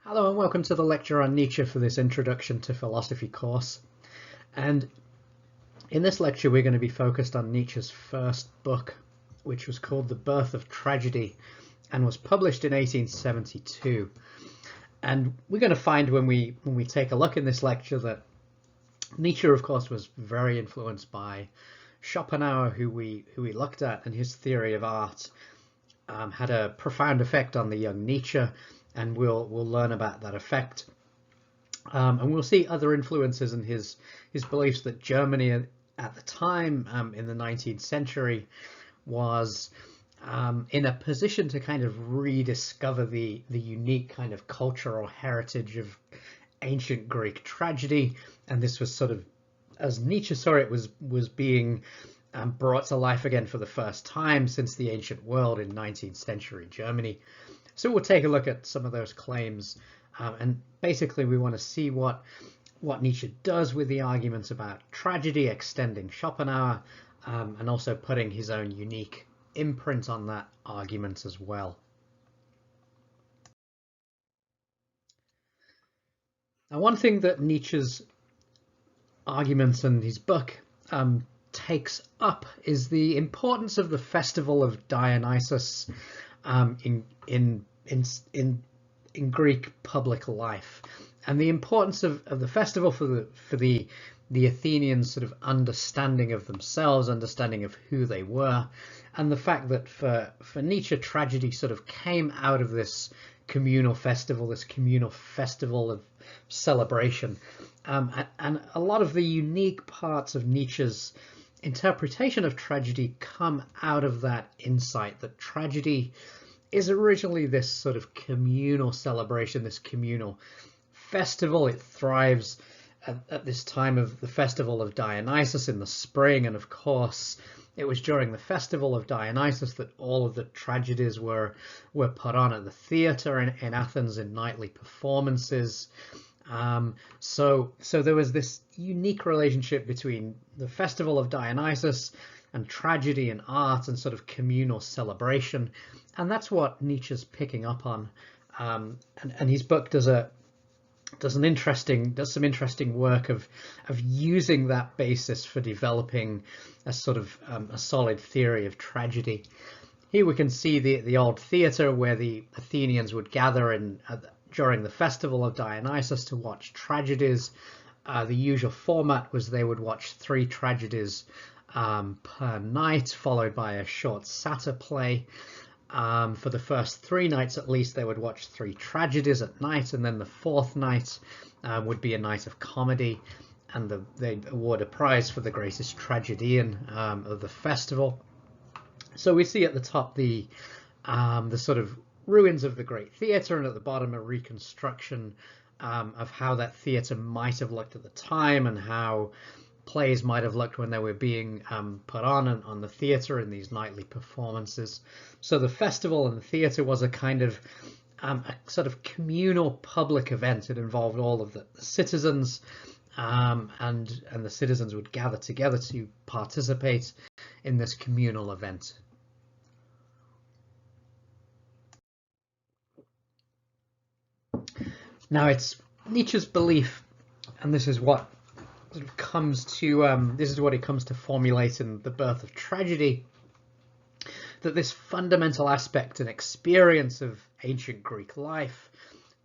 Hello and welcome to the lecture on Nietzsche for this Introduction to Philosophy course. And in this lecture we're going to be focused on Nietzsche's first book, which was called The Birth of Tragedy and was published in 1872. And we're going to find when we take a look in this lecture that Nietzsche, of course, was very influenced by Schopenhauer, who we looked at, and his theory of art had a profound effect on the young Nietzsche. And we'll learn about that effect, and we'll see other influences in his beliefs that Germany at the time, in the 19th century, was in a position to kind of rediscover the unique kind of cultural heritage of ancient Greek tragedy. And this was sort of, as Nietzsche saw it, was being brought to life again for the first time since the ancient world in 19th century Germany. So we'll take a look at some of those claims, and basically we want to see what Nietzsche does with the arguments about tragedy, extending Schopenhauer, and also putting his own unique imprint on that argument as well. Now, one thing that Nietzsche's arguments and his book takes up is the importance of the Festival of Dionysus in Greek public life, and the importance of the festival for the Athenians' sort of understanding of themselves, understanding of who they were, and the fact that for Nietzsche, tragedy sort of came out of this communal festival of celebration, and a lot of the unique parts of Nietzsche's interpretation of tragedy come out of that insight that tragedy is originally this sort of communal celebration, this communal festival. It thrives at this time of the Festival of Dionysus in the spring, and of course it was during the Festival of Dionysus that all of the tragedies were put on at the theatre in Athens in nightly performances. So there was this unique relationship between the Festival of Dionysus and tragedy and art and sort of communal celebration, and that's what Nietzsche's picking up on. And his book does some interesting work of using that basis for developing a sort of a solid theory of tragedy. Here we can see the old theatre where the Athenians would gather during the Festival of Dionysus to watch tragedies. The usual format was they would watch 3 tragedies per night, followed by a short satyr play. For the first 3 nights at least, they would watch 3 tragedies at night, and then the 4th night would be a night of comedy, and they'd award a prize for the greatest tragedian of the festival. So we see at the top the sort of ruins of the great theatre, and at the bottom a reconstruction of how that theatre might have looked at the time, and how plays might have looked when they were being put on the theatre in these nightly performances. So the festival and the theatre was a kind of a sort of communal public event. It involved all of the citizens, and the citizens would gather together to participate in this communal event. Now, it's Nietzsche's belief, and this is what sort of comes to this is what he comes to formulate in The Birth of Tragedy, that this fundamental aspect and experience of ancient Greek life,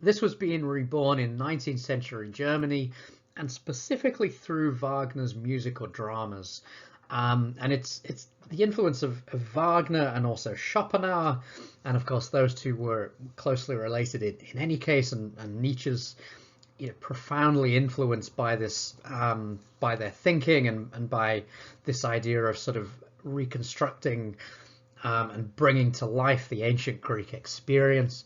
this was being reborn in 19th century Germany, and specifically through Wagner's musical dramas. And it's the influence of Wagner and also Schopenhauer, and of course those two were closely related in any case, and Nietzsche's profoundly influenced by this, by their thinking, and by this idea of sort of reconstructing and bringing to life the ancient Greek experience.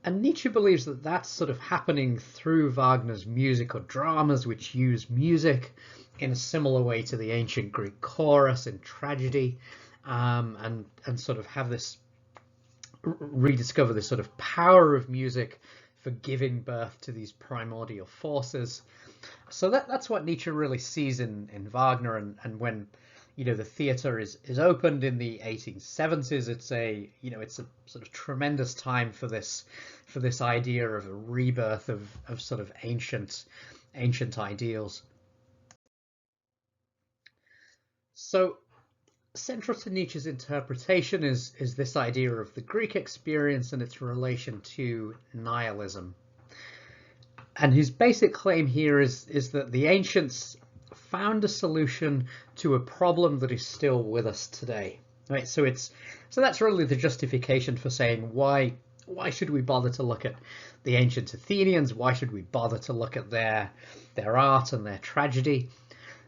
And Nietzsche believes that that's sort of happening through Wagner's musical dramas, which use music in a similar way to the ancient Greek chorus in tragedy, and sort of have this rediscover this sort of power of music for giving birth to these primordial forces. So that's what Nietzsche really sees in Wagner, and when the theatre is opened in the 1870s. It's a sort of tremendous time for this idea of a rebirth of sort of ancient ideals. So central to Nietzsche's interpretation is this idea of the Greek experience and its relation to nihilism. And his basic claim here is that the ancients found a solution to a problem that is still with us today. Right? So that's really the justification for saying why should we bother to look at the ancient Athenians? Why should we bother to look at their art and their tragedy?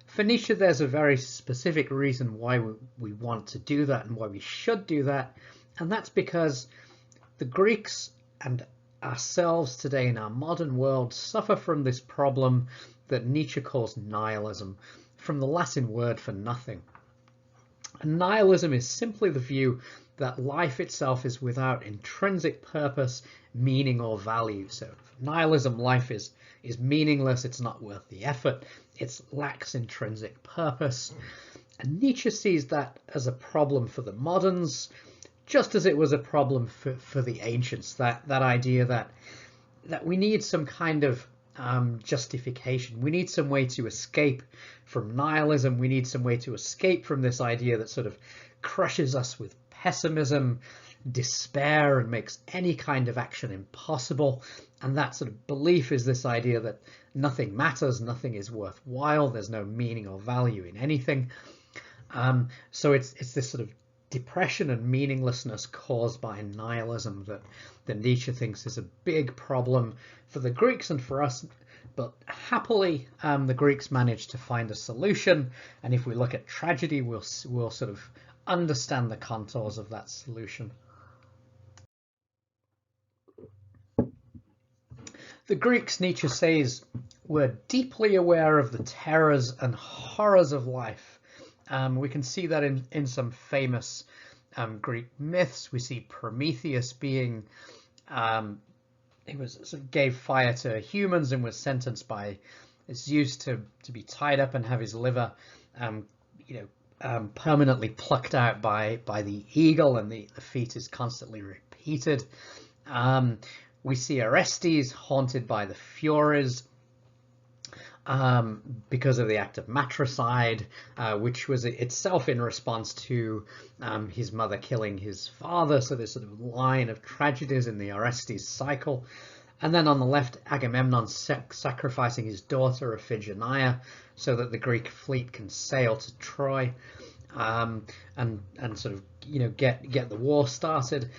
For Nietzsche, there's a very specific reason why we want to do that and why we should do that, and that's because the Greeks and ourselves today in our modern world suffer from this problem that Nietzsche calls nihilism, from the Latin word for nothing. And nihilism is simply the view that life itself is without intrinsic purpose, meaning, or value. So nihilism, life is meaningless, it's not worth the effort, it lacks intrinsic purpose. And Nietzsche sees that as a problem for the moderns, just as it was a problem for the ancients, that idea that we need some kind of justification. We need some way to escape from nihilism. We need some way to escape from this idea that sort of crushes us with pessimism, despair, and makes any kind of action impossible. And that sort of belief is this idea that nothing matters, nothing is worthwhile, there's no meaning or value in anything. So it's this sort of depression and meaninglessness caused by nihilism that Nietzsche thinks is a big problem for the Greeks and for us. But happily, the Greeks managed to find a solution. And if we look at tragedy, we'll sort of understand the contours of that solution. The Greeks, Nietzsche says, were deeply aware of the terrors and horrors of life. We can see that in some famous Greek myths. We see Prometheus being, he was sort of gave fire to humans and was sentenced by Zeus to be tied up and have his liver, permanently plucked out by the eagle, and the feat is constantly repeated. We see Orestes haunted by the Furies because of the act of matricide, which was itself in response to his mother killing his father. So there's sort of line of tragedies in the Orestes cycle. And then on the left, Agamemnon sacrificing his daughter Iphigenia so that the Greek fleet can sail to Troy, and sort of get the war started.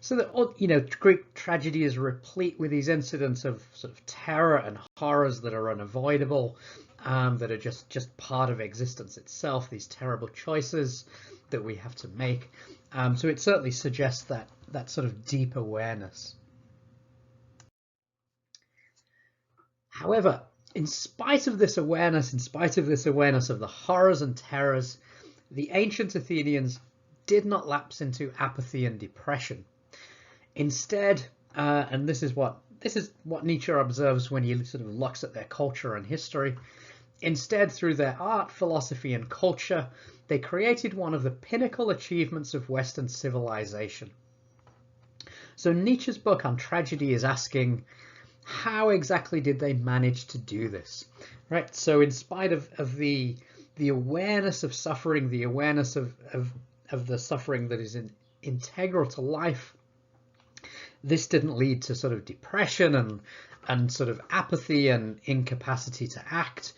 So that Greek tragedy is replete with these incidents of sort of terror and horrors that are unavoidable, that are just part of existence itself. These terrible choices that we have to make. So it certainly suggests that sort of deep awareness. However, in spite of this awareness of the horrors and terrors, the ancient Athenians did not lapse into apathy and depression. Instead, and this is what Nietzsche observes when he sort of looks at their culture and history, instead, through their art, philosophy, and culture, they created one of the pinnacle achievements of Western civilization. So Nietzsche's book on tragedy is asking, how exactly did they manage to do this? Right. So in spite of the awareness of suffering, the awareness of the suffering that is integral to life, this didn't lead to sort of depression and sort of apathy and incapacity to act.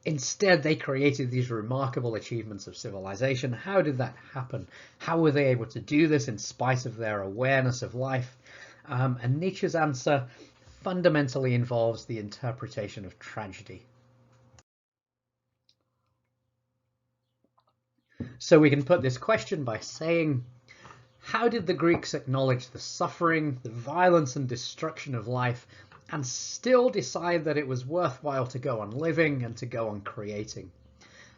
Instead, they created these remarkable achievements of civilization. How did that happen? How were they able to do this in spite of their awareness of life? And Nietzsche's answer fundamentally involves the interpretation of tragedy. So we can put this question by saying, how did the Greeks acknowledge the suffering, the violence and destruction of life, and still decide that it was worthwhile to go on living and to go on creating?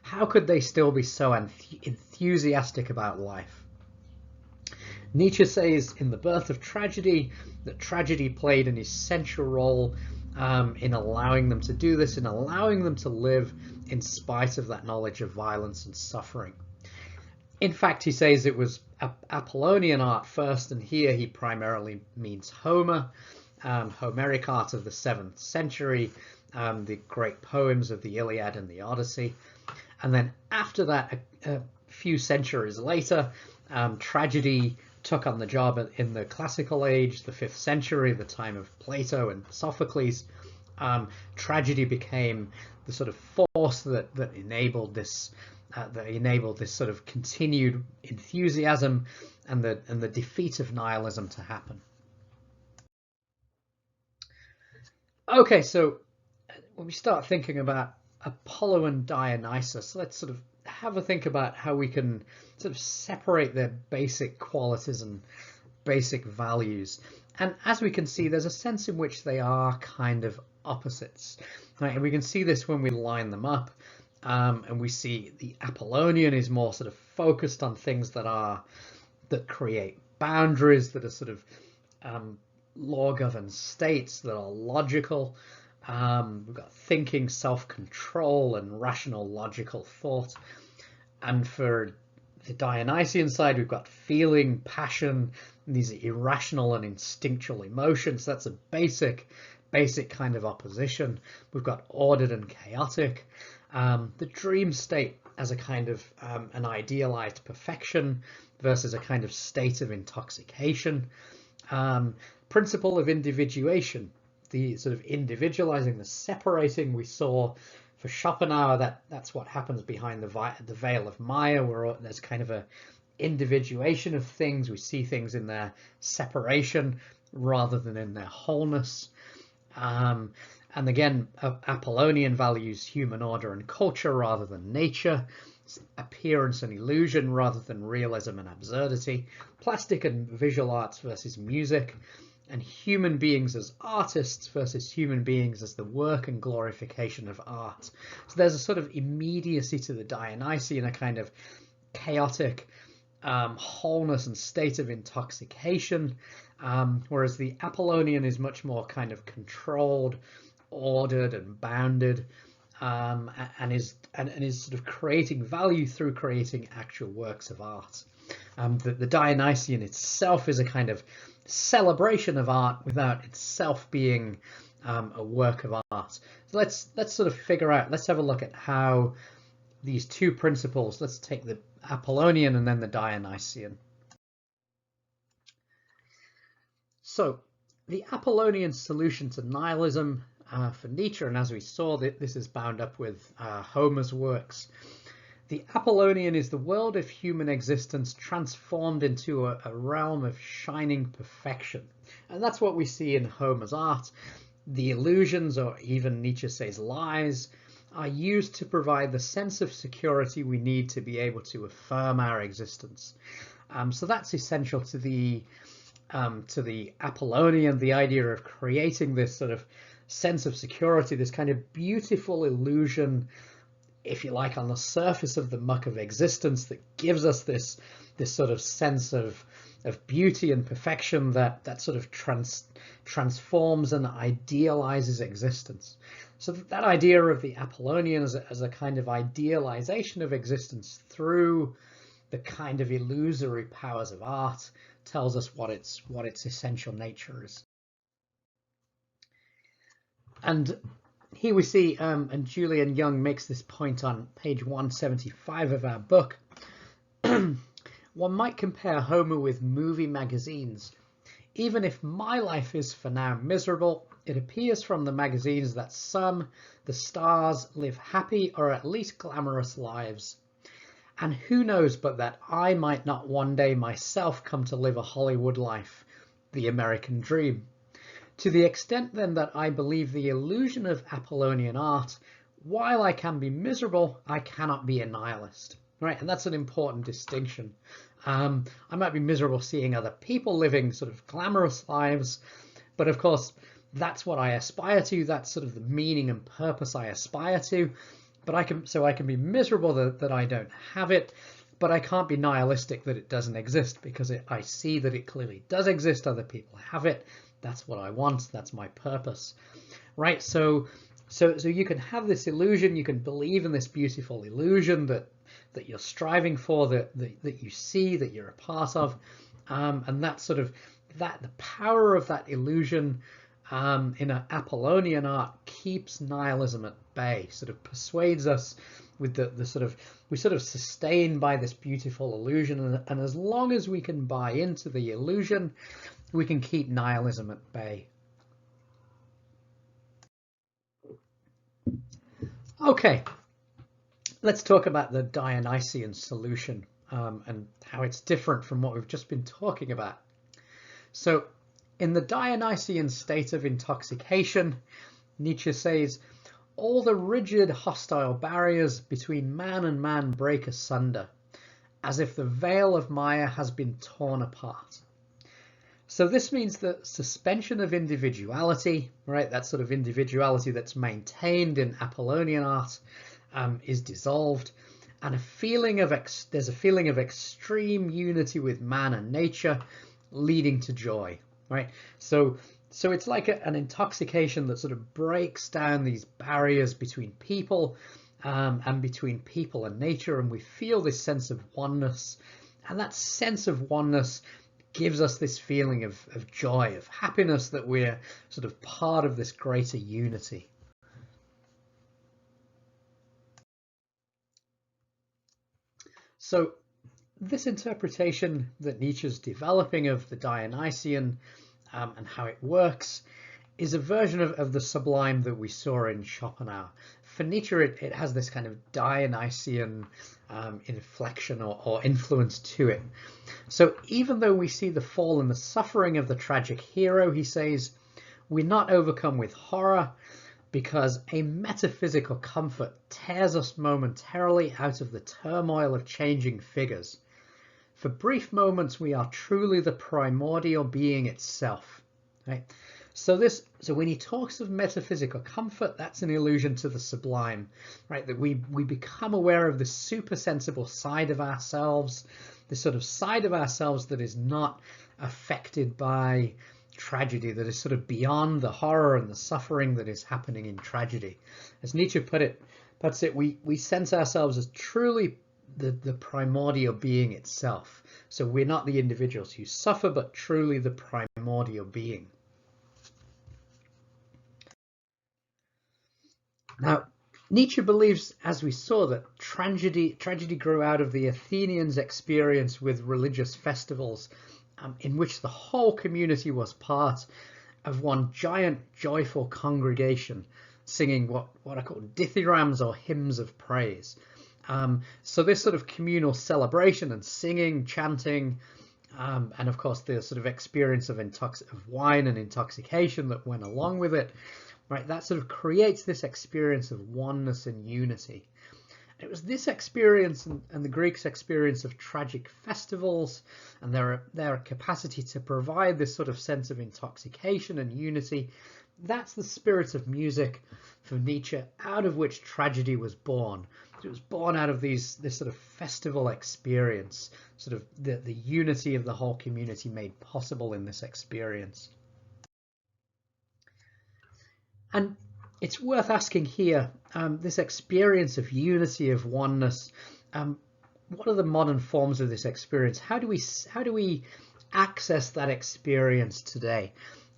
How could they still be so enthusiastic about life? Nietzsche says in The Birth of Tragedy that tragedy played an essential role in allowing them to do this, in allowing them to live in spite of that knowledge of violence and suffering. In fact, he says it was Apollonian art first, and here he primarily means Homer, Homeric art of the 7th century, the great poems of the Iliad and the Odyssey. And then after that, a few centuries later, tragedy took on the job in the classical age, the 5th century, the time of Plato and Sophocles. Tragedy became the sort of force that enabled this sort of continued enthusiasm and the defeat of nihilism to happen. Okay, so when we start thinking about Apollo and Dionysus, let's sort of have a think about how we can sort of separate their basic qualities and basic values. And as we can see, there's a sense in which they are kind of opposites. Right? And we can see this when we line them up. And we see the Apollonian is more sort of focused on things that create boundaries, that are sort of law-governed states, that are logical. We've got thinking, self-control, and rational, logical thought. And for the Dionysian side, we've got feeling, passion, these irrational and instinctual emotions. That's a basic kind of opposition. We've got ordered and chaotic. The dream state as a kind of an idealized perfection versus a kind of state of intoxication. Principle of individuation, the sort of individualizing, the separating. We saw for Schopenhauer that's what happens behind the veil of Maya, where there's kind of a individuation of things. We see things in their separation rather than in their wholeness. And again, Apollonian values human order and culture rather than nature, appearance and illusion rather than realism and absurdity, plastic and visual arts versus music, and human beings as artists versus human beings as the work and glorification of art. So there's a sort of immediacy to the Dionysian, a kind of chaotic wholeness and state of intoxication, whereas the Apollonian is much more kind of controlled, ordered and bounded, and is sort of creating value through creating actual works of art. The Dionysian itself is a kind of celebration of art without itself being a work of art. So let's sort of figure out, let's have a look at how these two principles, let's take the Apollonian and then the Dionysian. So the Apollonian solution to nihilism for Nietzsche, and as we saw, this is bound up with Homer's works. The Apollonian is the world of human existence transformed into a realm of shining perfection. And that's what we see in Homer's art. The illusions, or even Nietzsche says lies, are used to provide the sense of security we need to be able to affirm our existence. So that's essential to the Apollonian, the idea of creating this sort of sense of security, this kind of beautiful illusion, if you like, on the surface of the muck of existence that gives us this sort of sense of beauty and perfection that sort of transforms and idealizes existence. So that idea of the Apollonian as a kind of idealization of existence through the kind of illusory powers of art tells us what its essential nature is. And here we see, and Julian Young makes this point on page 175 of our book, one might compare Homer with movie magazines. Even if my life is for now miserable, it appears from the magazines that some, the stars, live happy or at least glamorous lives. And who knows but that I might not one day myself come to live a Hollywood life, the American dream. To the extent then that I believe the illusion of Apollonian art, while I can be miserable, I cannot be a nihilist. Right, and that's an important distinction. I might be miserable seeing other people living sort of glamorous lives, but of course that's what I aspire to. That's sort of the meaning and purpose I aspire to. But I can be miserable that I don't have it, but I can't be nihilistic that it doesn't exist, because I see that it clearly does exist. Other people have it. That's what I want. That's my purpose, right? So So you can have this illusion, you can believe in this beautiful illusion that you're striving for, that you see, that you're a part of, and that sort of the power of that illusion in an Apollonian art keeps nihilism at bay, sort of persuades us with the sort of, we sort of sustained by this beautiful illusion, and as long as we can buy into the illusion, we can keep nihilism at bay. Okay, let's talk about the Dionysian solution and how it's different from what we've just been talking about. So in the Dionysian state of intoxication, Nietzsche says, all the rigid hostile barriers between man and man break asunder, as if the veil of Maya has been torn apart. So this means that suspension of individuality, right, that sort of individuality that's maintained in Apollonian art, is dissolved, and there's a feeling of extreme unity with man and nature, leading to joy, right? So it's like an intoxication that sort of breaks down these barriers between people and between people and nature, and we feel this sense of oneness, and that sense of oneness gives us this feeling of joy, of happiness, that we're sort of part of this greater unity. So this interpretation that Nietzsche's developing of the Dionysian and how it works is a version of the Sublime that we saw in Schopenhauer. For Nietzsche, it has this kind of Dionysian inflection or influence to it. So even though we see the fall and the suffering of the tragic hero, he says, we're not overcome with horror, because a metaphysical comfort tears us momentarily out of the turmoil of changing figures. For brief moments, we are truly the primordial being itself. Right? So when he talks of metaphysical comfort, that's an allusion to the sublime, right? That we become aware of this super sensible side of ourselves, this sort of side of ourselves that is not affected by tragedy, that is sort of beyond the horror and the suffering that is happening in tragedy. As Nietzsche puts it, we sense ourselves as truly the primordial being itself. So we're not the individuals who suffer, but truly the primordial being. Now, Nietzsche believes, as we saw, that tragedy grew out of the Athenians' experience with religious festivals in which the whole community was part of one giant joyful congregation singing what are called dithyrambs, or hymns of praise. So this sort of communal celebration and singing, chanting, and of course the sort of experience of wine and intoxication that went along with it, right? That sort of creates this experience of oneness and unity. It was this experience and the Greeks' experience of tragic festivals and their capacity to provide this sort of sense of intoxication and unity. That's the spirit of music for Nietzsche, out of which tragedy was born. It was born out of this sort of festival experience, sort of the unity of the whole community made possible in this experience. And it's worth asking here, this experience of unity, of oneness, what are the modern forms of this experience? How do we access that experience today?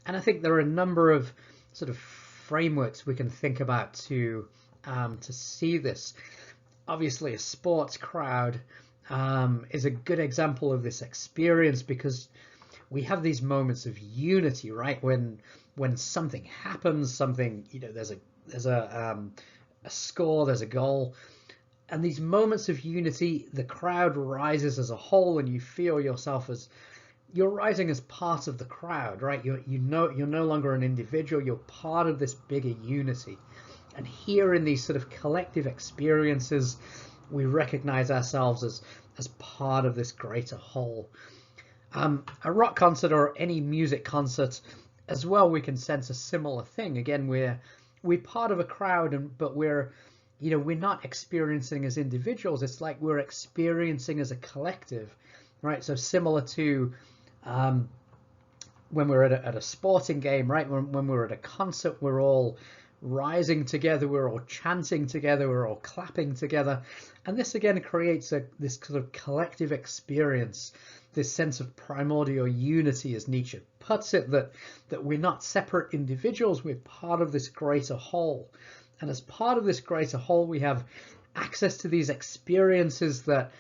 And I think there are a number of sort of frameworks we can think about to see this. Obviously, a sports crowd is a good example of this experience, because we have these moments of unity, right? When something happens, something, there's a score, there's a goal, and these moments of unity, the crowd rises as a whole, and you feel yourself as you're rising as part of the crowd, right? You're no longer an individual, you're part of this bigger unity. And here in these sort of collective experiences, we recognize ourselves as part of this greater whole. A rock concert or any music concert as well, we can sense a similar thing. Again, we're part of a crowd, but we're not experiencing as individuals. It's like we're experiencing as a collective, right? So similar to when we're at a sporting game, right? When we're at a concert, we're all rising together, we're all chanting together, we're all clapping together. And this again creates this sort of collective experience, this sense of primordial unity, as Nietzsche puts it, that we're not separate individuals, we're part of this greater whole. And as part of this greater whole, we have access to these experiences that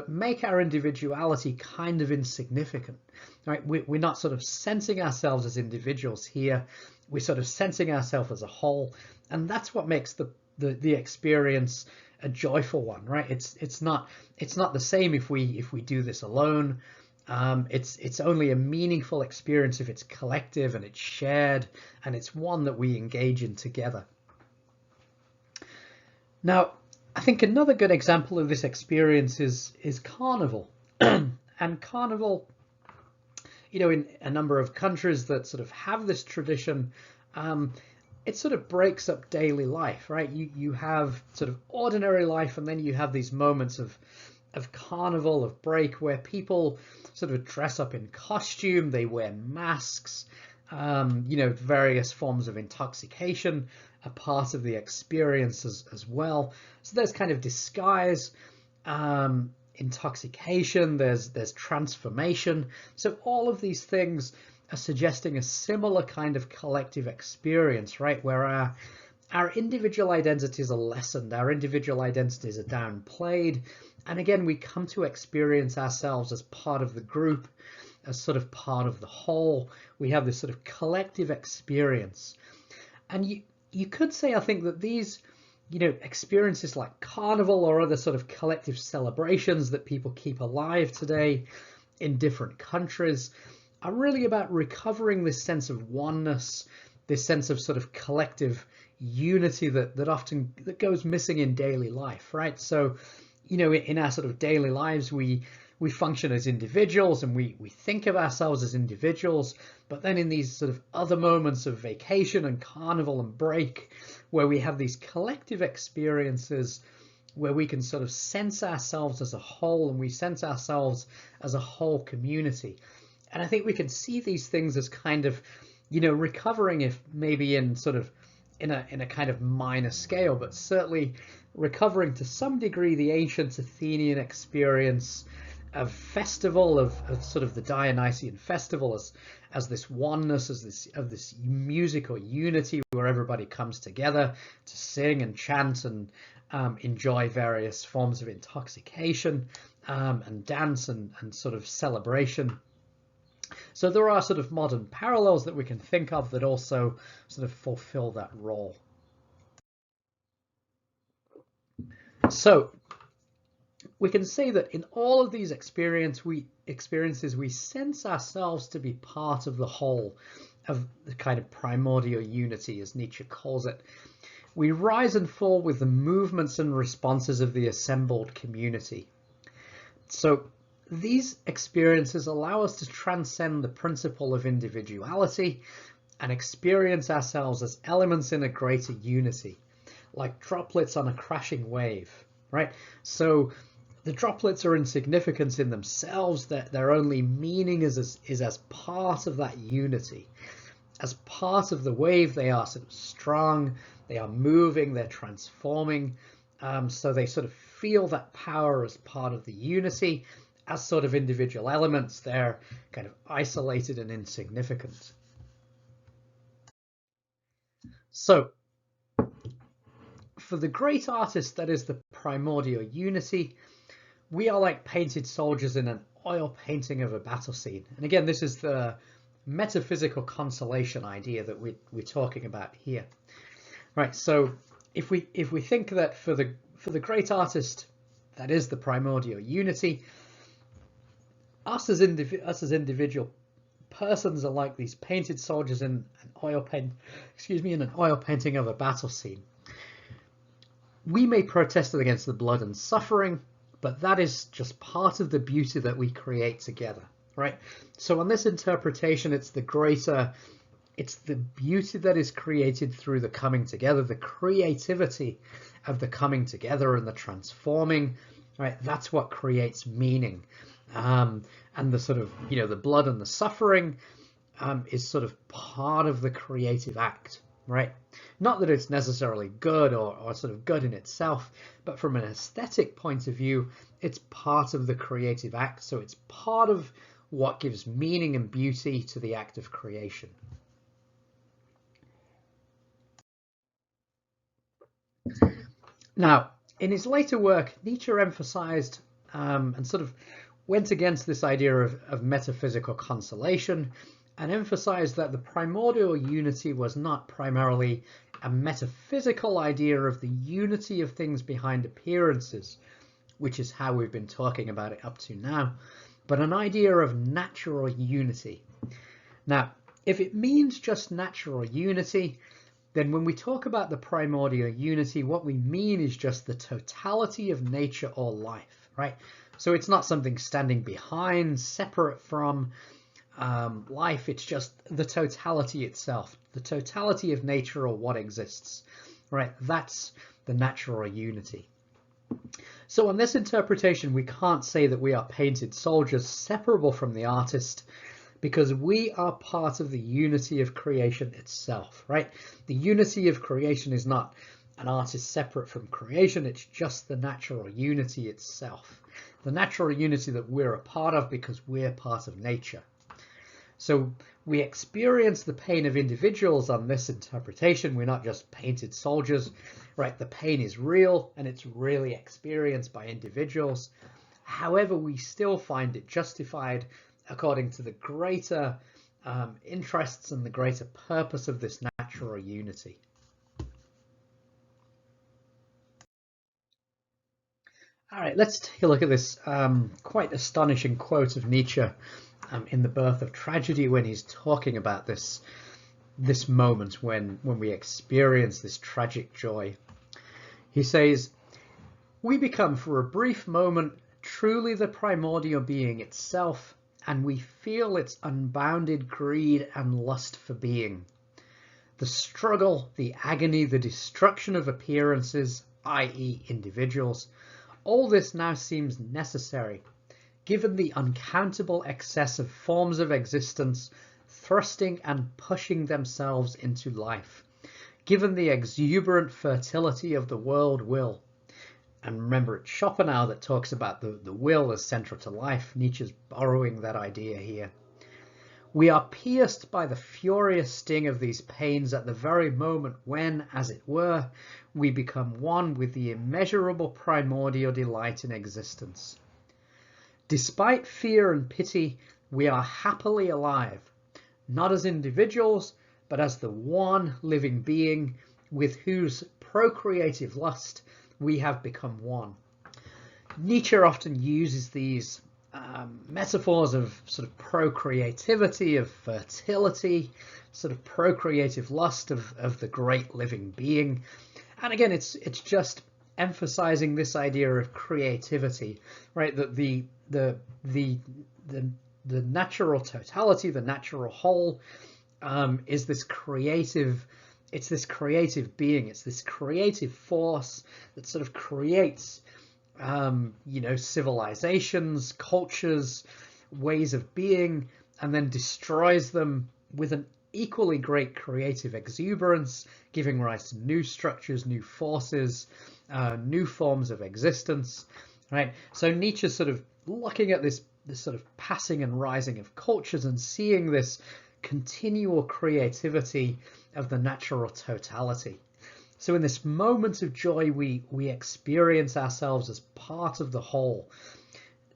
make our individuality kind of insignificant, right? We're not sort of sensing ourselves as individuals here. We're sort of sensing ourselves as a whole, and that's what makes the experience a joyful one, right? It's not the same if we do this alone. It's only a meaningful experience if it's collective and it's shared and it's one that we engage in together. Now, I think another good example of this experience is carnival. And carnival, you know, in a number of countries that sort of have this tradition, it sort of breaks up daily life, right? You have sort of ordinary life, and then you have these moments of carnival, of break, where people sort of dress up in costume, they wear masks, you know, various forms of intoxication are part of the experience as well. So there's kind of disguise, intoxication, there's transformation. So all of these things are suggesting a similar kind of collective experience, right? Where our individual identities are lessened, our individual identities are downplayed. And again, we come to experience ourselves as part of the group, as sort of part of the whole. We have this sort of collective experience. And you could say, I think, that these, you know, experiences like carnival or other sort of collective celebrations that people keep alive today in different countries are really about recovering this sense of oneness, this sense of sort of collective unity that often goes missing in daily life, right? So, you know, in our sort of daily lives, we function as individuals and we think of ourselves as individuals, but then in these sort of other moments of vacation and carnival and break, where we have these collective experiences where we can sort of sense ourselves as a whole, and we sense ourselves as a whole community. And I think we can see these things as kind of, you know, recovering, if maybe in sort of in a kind of minor scale, but certainly recovering to some degree the ancient Athenian experience of festival, of sort of the Dionysian festival as this oneness, as this musical unity where everybody comes together to sing and chant and enjoy various forms of intoxication and dance and sort of celebration. So there are sort of modern parallels that we can think of that also sort of fulfill that role. So we can say that in all of these experiences, we sense ourselves to be part of the whole, of the kind of primordial unity, as Nietzsche calls it. We rise and fall with the movements and responses of the assembled community. So these experiences allow us to transcend the principle of individuality and experience ourselves as elements in a greater unity, like droplets on a crashing wave, right? So the droplets are insignificant in themselves, that their only meaning is as part of that unity. As part of the wave, they are sort of strong, they are moving, they're transforming, so they sort of feel that power as part of the unity. As sort of individual elements, they're kind of isolated and insignificant. So for the great artist that is the primordial unity, we are like painted soldiers in an oil painting of a battle scene. And again, this is the metaphysical consolation idea that we're talking about here, right? So if we think that for the great artist that is the primordial unity, us as individual persons are like these painted soldiers in an oil painting of a battle scene. We may protest against the blood and suffering, but that is just part of the beauty that we create together, right? So on this interpretation, it's the beauty that is created through the coming together, the creativity of the coming together and the transforming, right? That's what creates meaning. And the sort of, you know, the blood and the suffering is sort of part of the creative act. right? Not that it's necessarily good or sort of good in itself, but from an aesthetic point of view, it's part of the creative act. So it's part of what gives meaning and beauty to the act of creation. Now, in his later work, Nietzsche emphasized and sort of went against this idea of metaphysical consolation and emphasized that the primordial unity was not primarily a metaphysical idea of the unity of things behind appearances, which is how we've been talking about it up to now, but an idea of natural unity. Now, if it means just natural unity, then when we talk about the primordial unity, what we mean is just the totality of nature or life, right? So it's not something standing behind, separate from life. It's just the totality itself, the totality of nature or what exists, right? That's the natural unity. So on this interpretation, we can't say that we are painted soldiers separable from the artist, because we are part of the unity of creation itself, right? The unity of creation is not an artist separate from creation, it's just the natural unity itself. The natural unity that we're a part of because we're part of nature. So we experience the pain of individuals on this interpretation. We're not just painted soldiers, right? The pain is real and it's really experienced by individuals. However, we still find it justified according to the greater interests and the greater purpose of this natural unity. All right, let's take a look at this quite astonishing quote of Nietzsche in The Birth of Tragedy, when he's talking about this moment when we experience this tragic joy. He says, "We become for a brief moment truly the primordial being itself, and we feel its unbounded greed and lust for being. The struggle, the agony, the destruction of appearances, i.e. individuals, all this now seems necessary, given the uncountable excess of forms of existence thrusting and pushing themselves into life, given the exuberant fertility of the world will." And remember, it's Schopenhauer that talks about the will as central to life. Nietzsche's borrowing that idea here. "We are pierced by the furious sting of these pains at the very moment when, as it were, we become one with the immeasurable primordial delight in existence. Despite fear and pity, we are happily alive, not as individuals, but as the one living being with whose procreative lust we have become one." Nietzsche often uses these metaphors of sort of procreativity, of fertility, sort of procreative lust of the great living being. And again, it's just emphasizing this idea of creativity, right? That the natural totality, the natural whole, is this creative. It's this creative being. It's this creative force that sort of creates, civilizations, cultures, ways of being, and then destroys them with an equally great creative exuberance, giving rise to new structures, new forces, new forms of existence, right? So Nietzsche's sort of looking at this sort of passing and rising of cultures and seeing this continual creativity of the natural totality. So in this moment of joy, we experience ourselves as part of the whole.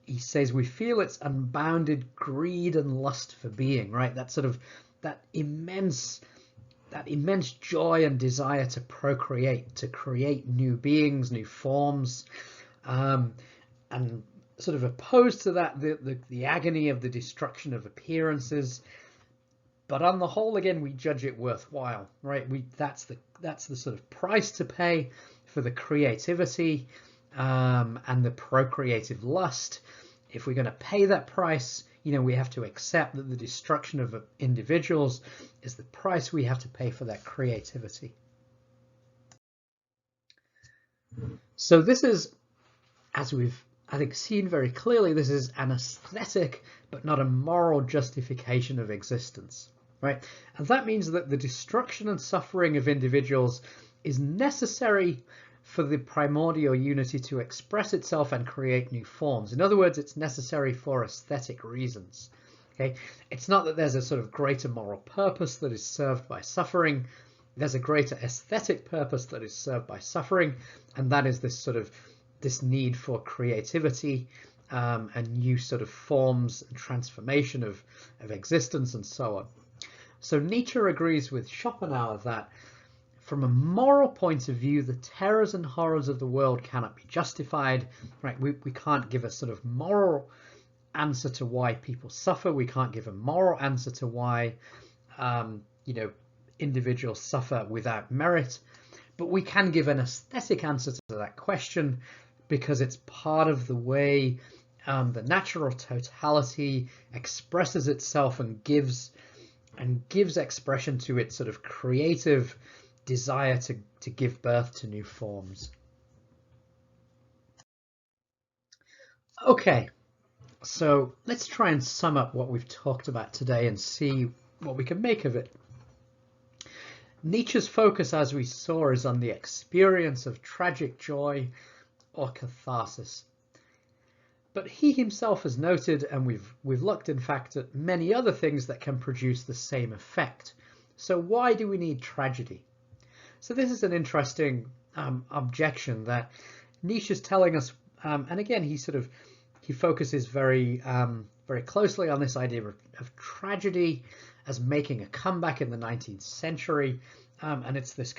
He says we feel its unbounded greed and lust for being, right? That sort of that immense joy and desire to procreate, to create new beings, new forms, and sort of opposed to that the agony of the destruction of appearances. But on the whole, again, we judge it worthwhile, right? That's the sort of price to pay for the creativity and the procreative lust. If we're going to pay that price, we have to accept that the destruction of individuals is the price we have to pay for that creativity. So this is, as we've, I think, seen very clearly, this is an aesthetic but not a moral justification of existence. right? And that means that the destruction and suffering of individuals is necessary for the primordial unity to express itself and create new forms. In other words, it's necessary for aesthetic reasons. Okay, it's not that there's a sort of greater moral purpose that is served by suffering. There's a greater aesthetic purpose that is served by suffering, and that is this need for creativity and new sort of forms and transformation of existence and so on. So Nietzsche agrees with Schopenhauer that from a moral point of view, the terrors and horrors of the world cannot be justified, right? We can't give a sort of moral answer to why people suffer. We can't give a moral answer to why, individuals suffer without merit, but we can give an aesthetic answer to that question because it's part of the way the natural totality expresses itself and gives expression to its sort of creative desire to give birth to new forms. Okay, so let's try and sum up what we've talked about today and see what we can make of it. Nietzsche's focus, as we saw, is on the experience of tragic joy or catharsis. But he himself has noted, and we've looked in fact at many other things that can produce the same effect. So why do we need tragedy? So this is an interesting objection that Nietzsche is telling us, and again he focuses very closely on this idea of tragedy as making a comeback in the 19th century, and it's this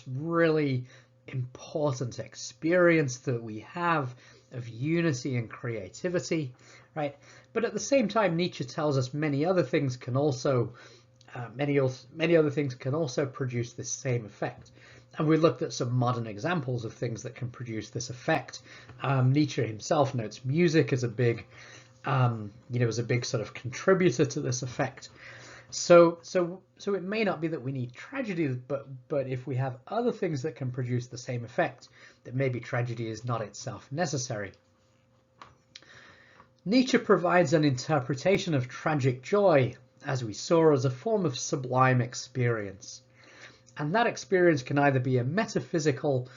really important experience that we have of unity and creativity, right? But at the same time, Nietzsche tells us many other things can also produce this same effect. And we looked at some modern examples of things that can produce this effect. Nietzsche himself notes music as a big sort of contributor to this effect. So it may not be that we need tragedy, but if we have other things that can produce the same effect, that maybe tragedy is not itself necessary. Nietzsche provides an interpretation of tragic joy, as we saw, as a form of sublime experience. And that experience can either be a metaphysical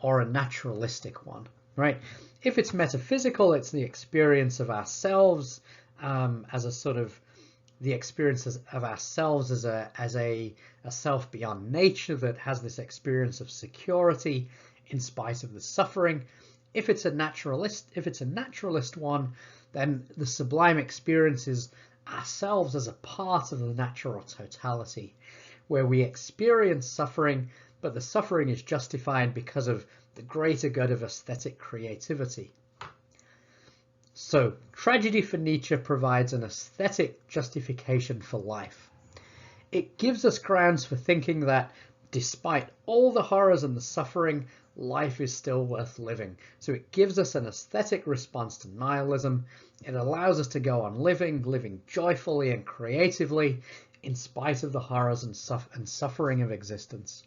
or a naturalistic one, right? If it's metaphysical, it's the experience of ourselves as a sort of the experiences of ourselves as a self beyond nature that has this experience of security in spite of the suffering. If it's a naturalist one, then the sublime experience is ourselves as a part of the natural totality, where we experience suffering, but the suffering is justified because of the greater good of aesthetic creativity. So, tragedy for Nietzsche provides an aesthetic justification for life. It gives us grounds for thinking that despite all the horrors and the suffering, life is still worth living. So it gives us an aesthetic response to nihilism. It allows us to go on living joyfully and creatively in spite of the horrors and suffering of existence.